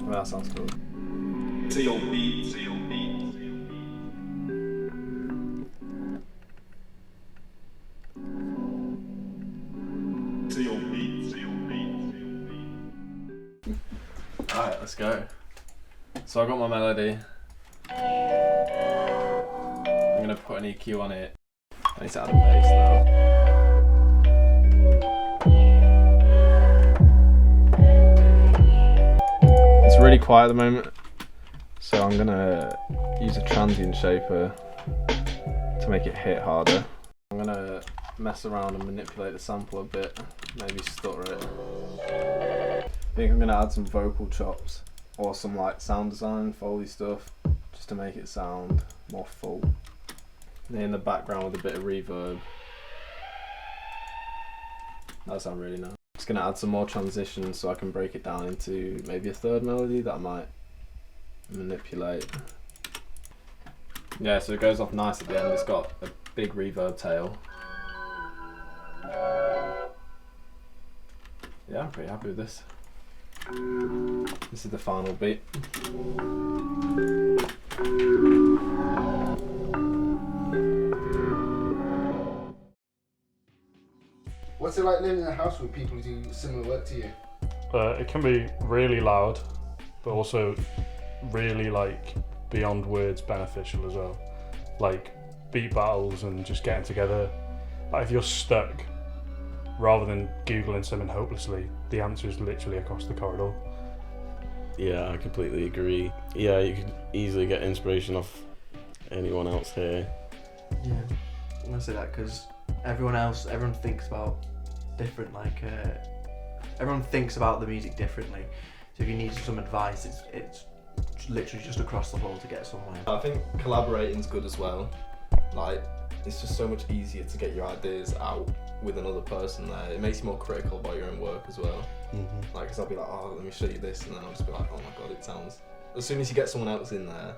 Well, that sounds cool. To your beat. Alright, let's go. So I got my melody. I'm gonna put an EQ on it. I need to add a bass now. It's really quiet at the moment, so I'm gonna use a transient shaper to make it hit harder. I'm gonna mess around and manipulate the sample a bit, maybe stutter it. I think I'm gonna add some vocal chops or some like sound design, Foley stuff, just to make it sound more full. And then in the background with a bit of reverb. That sounds really nice. Just gonna add some more transitions so I can break it down into maybe a third melody that I might manipulate. Yeah, so it goes off nice at the end. It's got a big reverb tail. Yeah, I'm pretty happy with this. This is the final beat. What's it like living in a house with people who do similar work to you? It can be really loud, but also really like beyond words beneficial as well. Like beat battles and just getting together. Like if you're stuck, rather than Googling something hopelessly, the answer is literally across the corridor. Yeah, I completely agree. Yeah, you could easily get inspiration off anyone else here. Yeah, I'm gonna say that because everyone thinks about different, everyone thinks about the music differently. So if you need some advice, it's literally just across the hall to get somewhere. I think collaborating's good as well. Like, it's just so much easier to get your ideas out with another person there. It makes you more critical about your own work as well. Mm-hmm. Like, cause I'll be like, oh, let me show you this, and then I'll just be like, oh my god, it sounds. As soon as you get someone else in there,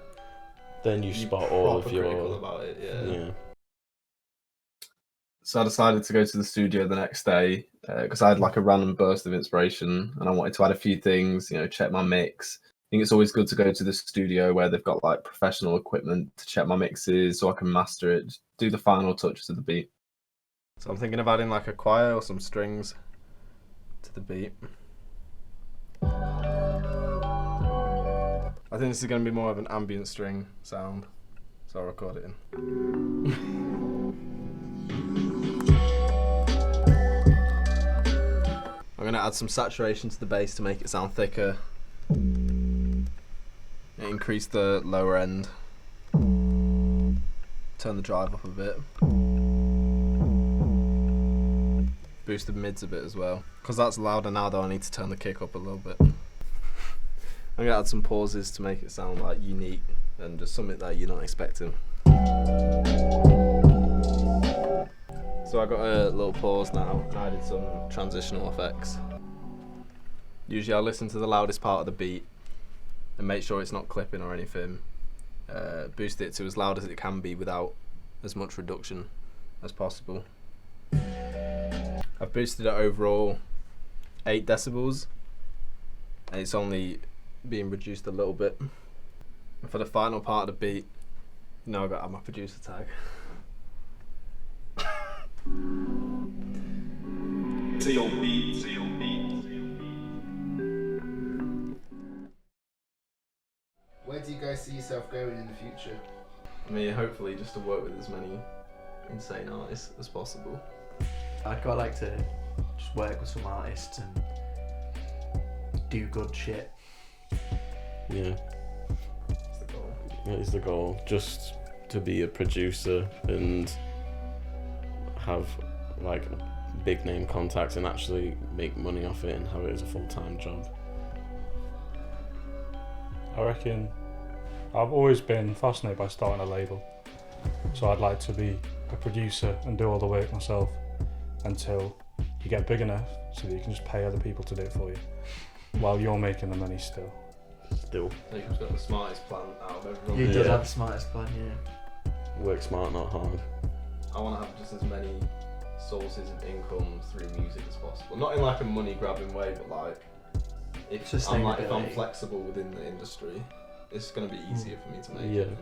Then you spot all of critical your... about it, Yeah. So I decided to go to the studio the next day because I had like a random burst of inspiration and I wanted to add a few things, check my mix. I think it's always good to go to the studio where they've got like professional equipment to check my mixes so I can master it, just do the final touches of the beat. So I'm thinking of adding like a choir or some strings to the beat. I think this is going to be more of an ambient string sound, so I'll record it in. I'm going to add some saturation to the bass to make it sound thicker. Increase the lower end. Turn the drive up a bit. Boost the mids a bit as well. Because that's louder now though, I need to turn the kick up a little bit. I'm going to add some pauses to make it sound like unique and just something that you're not expecting. So I got a little pause now and I added some transitional effects. Usually I'll listen to the loudest part of the beat and make sure it's not clipping or anything. Boost it to as loud as it can be without as much reduction as possible. I've boosted it overall 8 decibels and it's only being reduced a little bit. And for the final part of the beat, now I've got to add my producer tag. To your beat. Where do you guys see yourself going in the future? I mean, hopefully just to work with as many insane artists as possible. I'd quite like to just work with some artists and do good shit. Yeah, That's the goal. that is the goal. Just to be a producer and have like big name contacts and actually make money off it and have it as a full-time job. I reckon I've always been fascinated by starting a label, so I'd like to be a producer and do all the work myself until you get big enough so that you can just pay other people to do it for you while you're making the money still. Jacob's got the smartest plan out of everyone. You did Yeah. have the smartest plan, yeah. Work smart, not hard. I want to have just as many sources of income through music as possible. Not in like a money grabbing way, but like if I'm Sustainability. flexible within the industry, it's going to be easier for me to make Yeah. it.